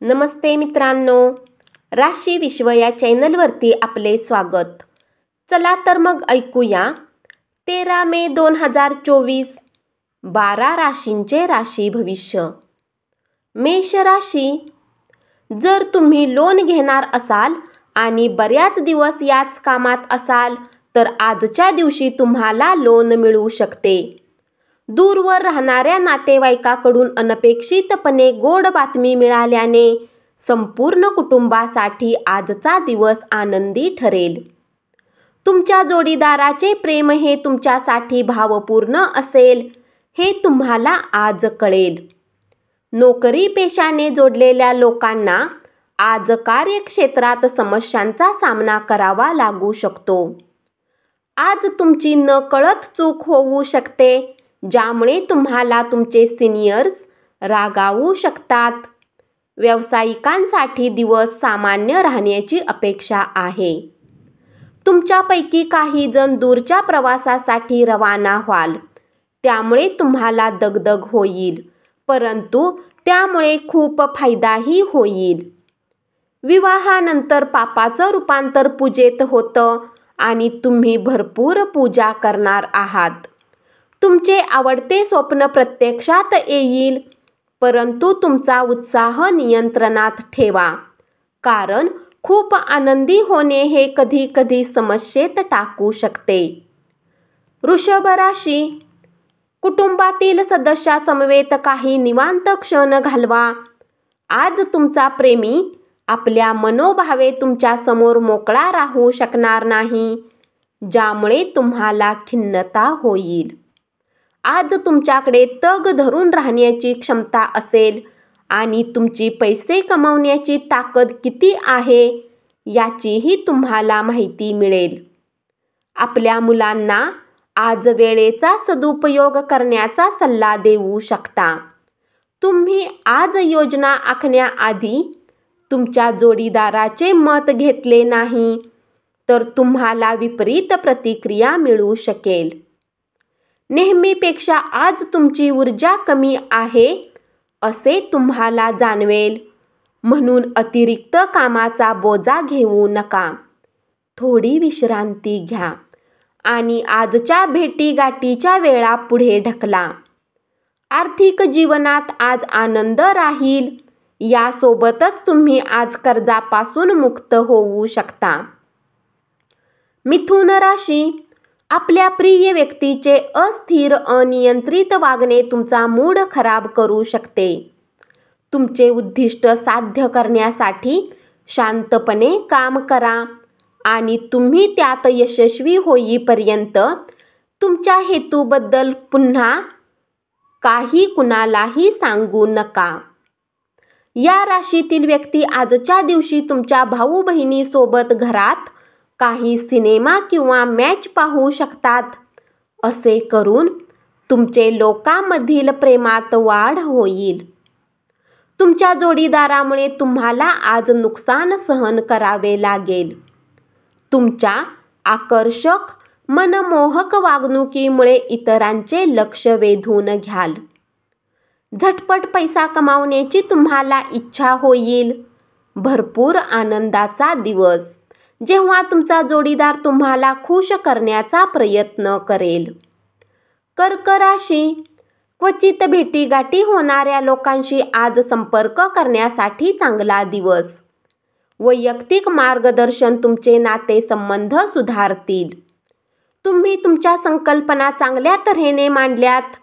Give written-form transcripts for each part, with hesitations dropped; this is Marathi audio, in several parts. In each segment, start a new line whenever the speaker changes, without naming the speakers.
नमस्ते मित्रांनो, राशी विश्व या चॅनलवरती आपले स्वागत. चला तर मग ऐकूया 13 मे 2024 12 राशींचे राशी भविष्य. मेष राशी, जर तुम्ही लोन घेणार असाल आणि बऱ्याच दिवस याच कामात असाल तर आजच्या दिवशी तुम्हाला लोन मिळू शकते. दूरवर राहणाऱ्या नातेवाईकाकडून अनपेक्षितपणे गोड बातमी मिळाल्याने संपूर्ण कुटुंबासाठी आजचा दिवस आनंदी ठरेल. तुमच्या जोडीदाराचे प्रेम हे तुमच्यासाठी भावपूर्ण असेल हे तुम्हाला आज कळेल. नोकरी पेशाने जोडलेल्या लोकांना आज कार्यक्षेत्रात समस्यांचा सामना करावा लागू शकतो. आज तुमची नकळत चूक होऊ शकते, ज्यामुळे तुम्हाला तुमचे सिनियर्स रागावू शकतात. व्यावसायिकांसाठी दिवस सामान्य राहण्याची अपेक्षा आहे. तुमच्यापैकी काही जण दूरच्या प्रवासासाठी रवाना व्हाल, त्यामुळे तुम्हाला दगदग होईल, परंतु त्यामुळे खूप फायदाही होईल. विवाहानंतर पापाचं रूपांतर पूजेत होतं आणि तुम्ही भरपूर पूजा करणार आहात. तुमचे आवडते स्वप्न प्रत्यक्षात येईल, परंतु तुमचा उत्साह नियंत्रणात ठेवा, कारण खूप आनंदी होणे हे कधी कधी समस्येत टाकू शकते. वृषभ राशी, कुटुंबातील सदस्यासमवेत काही निवांत क्षण घालवा. आज तुमचा प्रेमी आपल्या मनोभावे तुमच्या समोर मोकळा राहू शकणार नाही, ज्यामुळे तुम्हाला खिन्नता होईल. आज तुमच्याकडे तग धरून राहण्याची क्षमता असेल आणि तुमची पैसे कमवण्याची ताकद किती आहे याचीही तुम्हाला माहिती मिळेल. आपल्या मुलांना आज वेळेचा सदुपयोग करण्याचा सल्ला देऊ शकता. तुम्ही आज योजना आखण्याआधी तुमच्या जोडीदाराचे मत घेतले नाही तर तुम्हाला विपरीत प्रतिक्रिया मिळू शकेल. नेहमीपेक्षा आज तुमची ऊर्जा कमी आहे असे तुम्हाला जाणवेल, म्हणून अतिरिक्त कामाचा बोजा घेऊ नका. थोडी विश्रांती घ्या आणि आजच्या भेटीगाठीच्या वेळा पुढे ढकला. आर्थिक जीवनात आज आनंद राहील. यासोबतच तुम्ही आज कर्जापासून मुक्त होऊ शकता. मिथुन राशी, आपल्या प्रिय व्यक्तीचे अस्थिर अनियंत्रित वागणे तुमचा मूड खराब करू शकते. तुमचे उद्दिष्ट साध्य करण्यासाठी शांतपणे काम करा आणि तुम्ही त्यात यशस्वी होईपर्यंत तुमच्या हेतूबद्दल पुन्हा काही कुणालाही सांगू नका. या राशीतील व्यक्ती आजच्या दिवशी तुमच्या भाऊ बहिणीसोबत घरात काही सिनेमा किंवा मॅच पाहू शकतात. असे करून तुमचे लोकांमधील प्रेमात वाढ होईल. तुमच्या जोडीदारामुळे तुम्हाला आज नुकसान सहन करावे लागेल. तुमच्या आकर्षक मनमोहक वागणुकीमुळे इतरांचे लक्ष वेधून घ्याल. झटपट पैसा कमावण्याची तुम्हाला इच्छा होईल. भरपूर आनंदाचा दिवस, जेव्हा तुमचा जोडीदार तुम्हाला खुश करण्याचा प्रयत्न करेल. कर्क राशी, क्वचित भेटीगाठी होणाऱ्या लोकांशी आज संपर्क करण्यासाठी चांगला दिवस. वैयक्तिक मार्गदर्शन तुमचे नातेसंबंध सुधारतील. तुम्ही तुमच्या संकल्पना चांगल्या तऱ्हेने मांडल्यात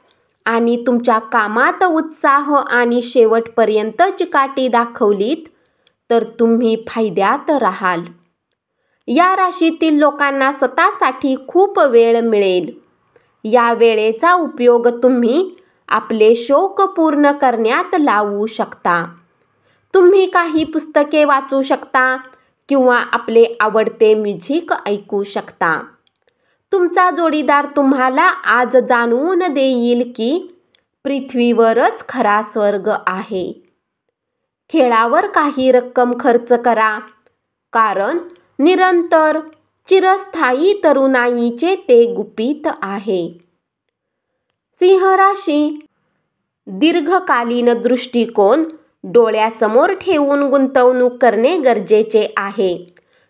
आणि तुमच्या कामात उत्साह आणि शेवटपर्यंत चिकाटी दाखवलीत तर तुम्ही फायद्यात राहाल. या राशीतील लोकांना स्वतःसाठी खूप वेळ मिळेल. या वेळेचा उपयोग तुम्ही आपले शौक पूर्ण करण्यात लावू शकता. तुम्ही काही पुस्तके वाचू शकता किंवा आपले आवडते म्युझिक ऐकू शकता. तुमचा जोडीदार तुम्हाला आज जाणवून देईल की पृथ्वीवरच खरा स्वर्ग आहे. खेळावर काही रक्कम खर्च करा, कारण निरंतर चिरस्थायी तरुणाईचे ते गुपित आहे. सिंह राशी, दीर्घकालीन दृष्टिकोन डोळ्यासमोर ठेवून गुंतवणूक करणे गरजेचे आहे.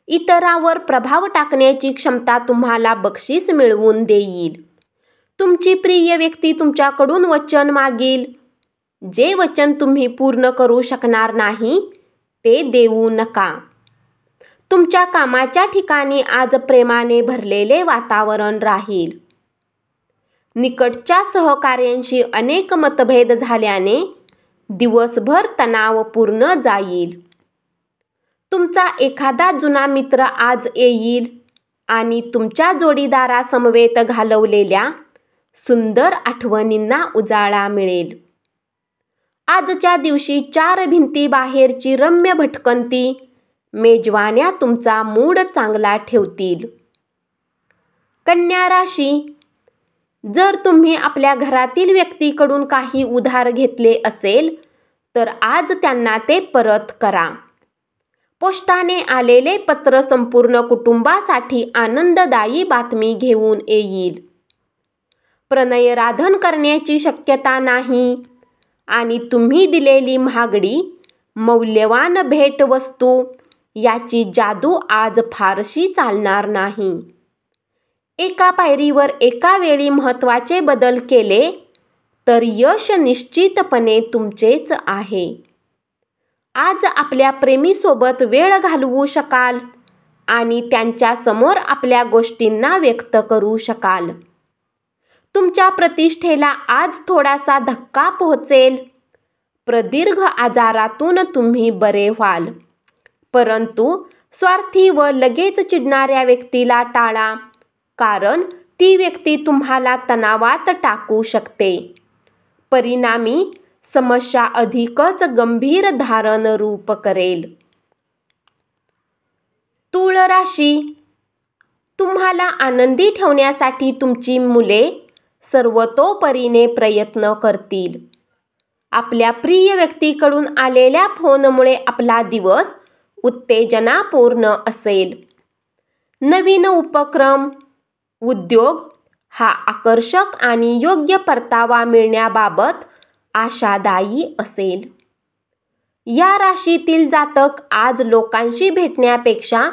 इतरांवर प्रभाव टाकण्याची क्षमता तुम्हाला बक्षीस मिळवून देईल. तुमची प्रिय व्यक्ती तुमच्याकडून वचन मागेल. जे वचन तुम्ही पूर्ण करू शकणार नाही ते देऊ नका. तुमच्या कामाच्या ठिकाणी आज प्रेमाने भरलेले वातावरण राहील. निकटच्या सहकाऱ्यांशी अनेक मतभेद झाल्याने दिवसभर तणावपूर्ण जाईल. तुमचा एखादा जुना मित्र आज येईल आणि तुमच्या जोडीदारासमवेत घालवलेल्या सुंदर आठवणींना उजाळा मिळेल. आजच्या दिवशी 4 भिंतीबाहेरची रम्य भटकंती मेजवान्या तुमचा मूड चांगला ठेवतील. कन्या राशी, जर तुम्ही आपल्या घरातील व्यक्तीकडून काही उधार घेतले असेल तर आज त्यांना ते परत करा. पोस्टाने आलेले पत्र संपूर्ण कुटुंबासाठी आनंददायी बातमी घेऊन येईल. प्रणयराधन करण्याची शक्यता नाही आणि तुम्ही दिलेली महागडी मौल्यवान भेटवस्तू याची जादू आज फारशी चालणार नाही. एका पायरीवर एका वेळी महत्त्वाचे बदल केले तर यश निश्चितपणे तुमचेच आहे. आज आपल्या प्रेमीसोबत वेळ घालवू शकाल आणि त्यांच्या समोर आपल्या गोष्टींना व्यक्त करू शकाल. तुमच्या प्रतिष्ठेला आज थोडासा धक्का पोहोचेल. प्रदीर्घ आजारातून तुम्ही बरे व्हाल. परंतु स्वार्थी व लगेच चिडणाऱ्या व्यक्तीला टाळा, कारण ती व्यक्ती तुम्हाला तणावात टाकू शकते. परिणामी समस्या अधिकच गंभीर धारण रूप करेल. तूळ राशी, तुम्हाला आनंदी ठेवण्यासाठी तुमची मुले सर्वतोपरीने प्रयत्न करतील. आपल्या प्रिय व्यक्तीकडून आलेल्या फोनमुळे आपला दिवस उत्तेजनापूर्ण असेल. नवीन उपक्रम, उद्योग हा आकर्षक आणि योग्य परतावा मिळण्याबाबत आशादायी असेल. या राशीतील जातक आज लोकांशी भेटण्यापेक्षा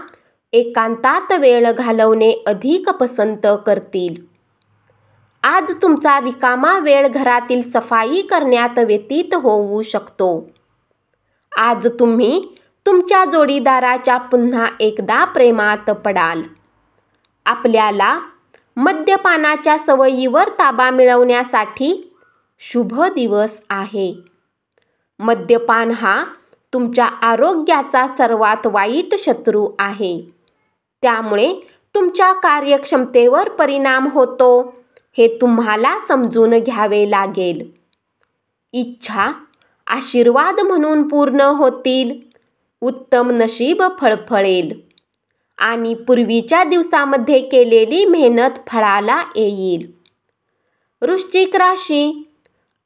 एकांतात वेळ घालवणे अधिक पसंत करतील. आज तुमचा रिकामा वेळ घरातील सफाई करण्यात व्यतीत होऊ शकतो. आज तुम्ही तुमच्या जोडीदाराच्या पुन्हा एकदा प्रेमात पडाल. आपल्याला मद्यपानाच्या सवयीवर ताबा मिळवण्यासाठी शुभ दिवस आहे. मद्यपान हा तुमच्या आरोग्याचा सर्वात वाईट शत्रू आहे. त्यामुळे तुमच्या कार्यक्षमतेवर परिणाम होतो हे तुम्हाला समजून घ्यावे लागेल. इच्छा आशीर्वाद म्हणून पूर्ण होतील. उत्तम नशीब फळफळेल आणि पूर्वीच्या दिवसामध्ये केलेली मेहनत फळाला येईल. वृश्चिक राशी,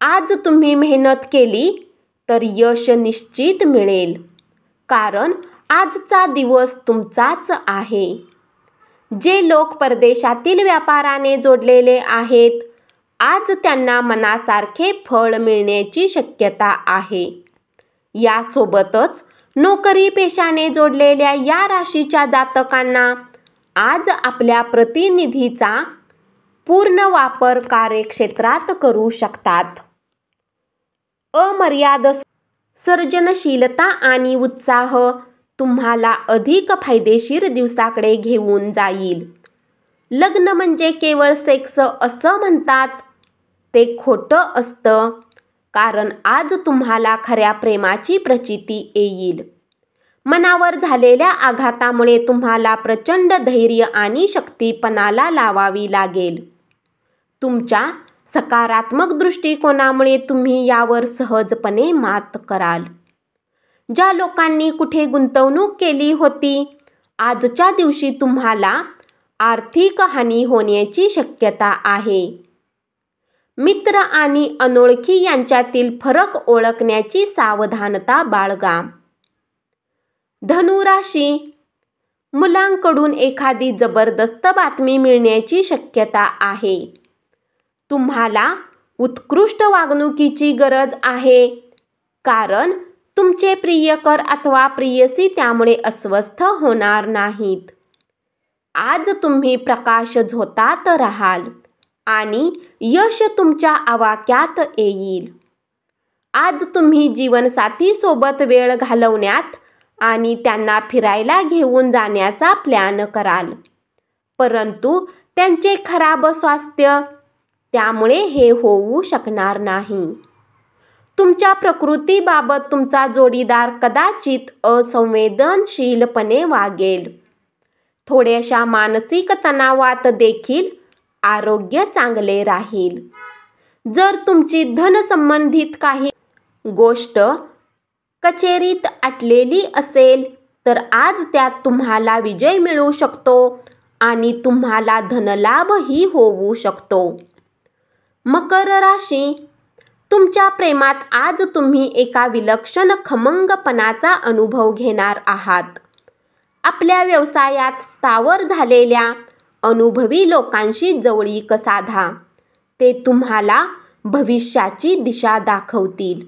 आज तुम्ही मेहनत केली तर यश निश्चित मिळेल, कारण आजचा दिवस तुमचाच आहे. जे लोक परदेशातील व्यापाराने जोडलेले आहेत, आज त्यांना मनासारखे फळ मिळण्याची शक्यता आहे. यासोबतच नोकरी पेशाने जोडलेल्या या राशीच्या जातकांना आज आपल्या प्रतिनिधीचा पूर्ण वापर कार्यक्षेत्रात करू शकतात. अमर्याद सर्जनशीलता आणि उत्साह तुम्हाला अधिक फायदेशीर दिवसाकडे घेऊन जाईल. लग्न म्हणजे केवळ सेक्स असं म्हणतात, ते खोटं असतं, कारण आज तुम्हाला खऱ्या प्रेमाची प्रचिती येईल. मनावर झालेल्या आघातामुळे तुम्हाला प्रचंड धैर्य आणि शक्ती पणाला लावावी लागेल. तुमच्या सकारात्मक दृष्टिकोनामुळे तुम्ही यावर सहजपणे मात कराल. ज्या लोकांनी कुठे गुंतवणूक केली होती, आजच्या दिवशी तुम्हाला आर्थिक हानी होण्याची शक्यता आहे. मित्र आणि अनोळखी यांच्यातील फरक ओळखण्याची सावधानता बाळगा. धनु राशी, मुलांकडून एखादी जबरदस्त बातमी मिळण्याची शक्यता आहे. तुम्हाला उत्कृष्ट वागणुकीची गरज आहे, कारण तुमचे प्रियकर अथवा प्रियसी त्यामुळे अस्वस्थ होणार नाहीत. आज तुम्ही प्रकाश झोतात राहाल आणि यश तुमच्या आवाक्यात येईल. आज तुम्ही जीवनसाथी सोबत वेळ घालवण्यात आणि त्यांना फिरायला घेऊन जाण्याचा प्लॅन कराल, परंतु त्यांचे खराब स्वास्थ्य त्यामुळे हे होऊ शकणार नाही. तुमच्या प्रकृतीबाबत तुमचा जोडीदार कदाचित असंवेदनशीलपणे वागेल. थोड्याशा मानसिक तणावात देखील आरोग्य चांगले राहील. जर तुमची धनसंबंधित काही गोष्ट कचेरीत अडलेली असेल तर आज त्यात तुम्हाला विजय मिळू शकतो आणि तुम्हाला धनलाभही होऊ शकतो. मकर राशी, तुमच्या प्रेमात आज तुम्ही एका विलक्षण खमंगपणाचा अनुभव घेणार आहात. आपल्या व्यवसायात स्थावर झालेल्या अनुभवी लोकांशी जवळीक साधा. ते तुम्हाला भविष्याची दिशा दाखवतील.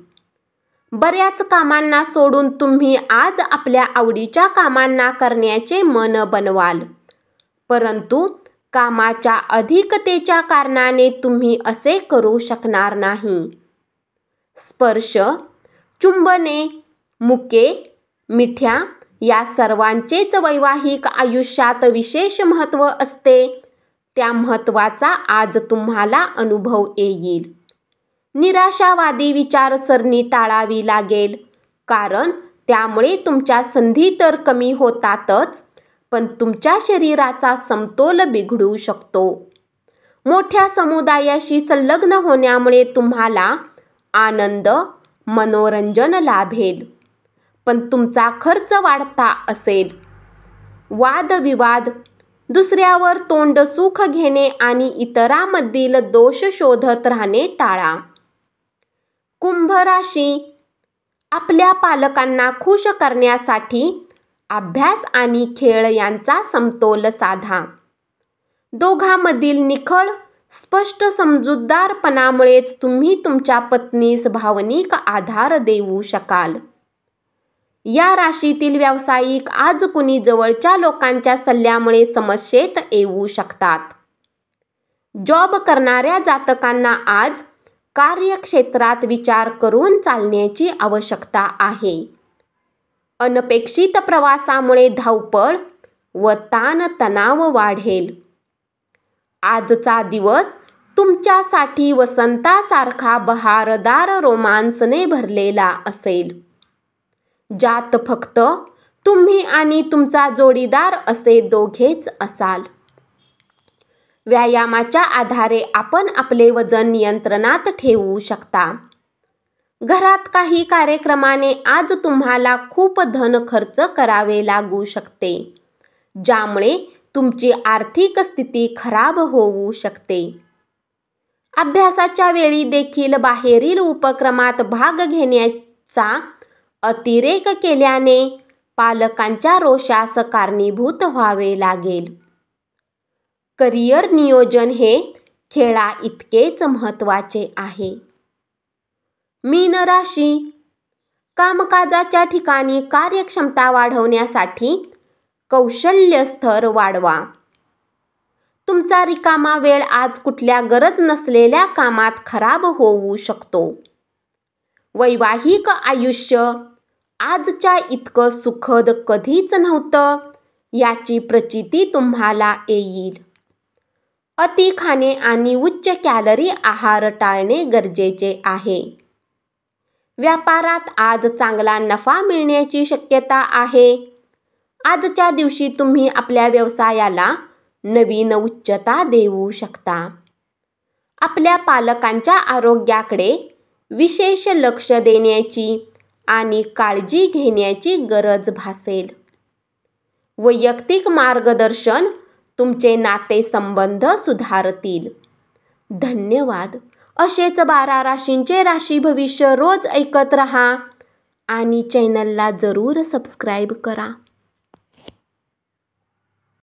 बऱ्याच कामांना सोडून तुम्ही आज आपल्या आवडीच्या कामांना करण्याचे मन बनवाल, परंतु कामाच्या अधिकतेच्या कारणाने तुम्ही असे करू शकणार नाही. स्पर्श, चुंबने, मुके, मिठ्या या सर्वांचेच वैवाहिक आयुष्यात विशेष महत्त्व असते. त्या महत्त्वाचा आज तुम्हाला अनुभव येईल. निराशावादी विचारसरणी टाळावी लागेल, कारण त्यामुळे तुमच्या संधी तर कमी होतातच, पण तुमच्या शरीराचा समतोल बिघडू शकतो. मोठ्या समुदायाशी संलग्न होण्यामुळे तुम्हाला आनंद, मनोरंजन लाभेल, पण तुमचा खर्च वाढता असेल. वादविवाद, दुसऱ्यावर तोंडसुख घेणे आणि इतरांमधील दोष शोधत राहणे टाळा. कुंभ राशी, आपल्या पालकांना खुश करण्यासाठी अभ्यास आणि खेळ यांचा समतोल साधा. दोघांमधील निखळ, स्पष्ट समजूतदारपणामुळेच तुम्ही तुमच्या पत्नीस भावनिक आधार देऊ शकाल. या राशीतील व्यावसायिक आज कुणी जवळच्या लोकांच्या सल्ल्यामुळे समस्येत येऊ शकतात. जॉब करणाऱ्या जातकांना आज कार्यक्षेत्रात विचार करून चालण्याची आवश्यकता आहे. अनपेक्षित प्रवासामुळे धावपळ व ताणतणाव वाढेल. आजचा दिवस तुमच्यासाठी वसंतासारखा बहारदार रोमांसने भरलेला असेल, ज्यात फक्त तुम्ही आणि तुमचा जोडीदार असे दोघेच असाल. व्यायामाच्या आधारे आपण आपले वजन नियंत्रणात ठेवू शकता. घरात काही कार्यक्रमाने आज तुम्हाला खूप धन खर्च करावे लागू शकते, ज्यामुळे तुमची आर्थिक स्थिती खराब होऊ शकते. अभ्यासाच्या वेळी देखील बाहेरील उपक्रमात भाग घेण्याचा अतिरेक केल्याने पालकांच्या रोषास कारणीभूत व्हावे लागेल. करिअर नियोजन हे खेळा इतकेच महत्त्वाचे आहे. मीन राशी, कामकाजाच्या ठिकाणी कार्यक्षमता वाढवण्यासाठी कौशल्य स्तर वाढवा. तुमचा रिकामा वेळ आज कुठल्या गरज नसलेल्या कामात खराब होऊ शकतो. वैवाहिक आयुष्य आजच्या इतकं सुखद कधीच नव्हतं याची प्रचिती तुम्हाला येईल. अति खाणे आणि उच्च कॅलरी आहार टाळणे गरजेचे आहे. व्यापारात आज चांगला नफा मिळण्याची शक्यता आहे. आजच्या दिवशी तुम्ही आपल्या व्यवसायाला नवीन उच्चता देऊ शकता. आपल्या पालकांच्या आरोग्याकडे विशेष लक्ष देण्याची आणि काळजी घेण्याची गरज भासेल. वैयक्तिक मार्गदर्शन तुमचे नातेसंबंध सुधारतील. धन्यवाद. असेच 12 राशींचे राशी भविष्य रोज ऐकत रहा आणि चॅनलला जरूर सबस्क्राईब करा.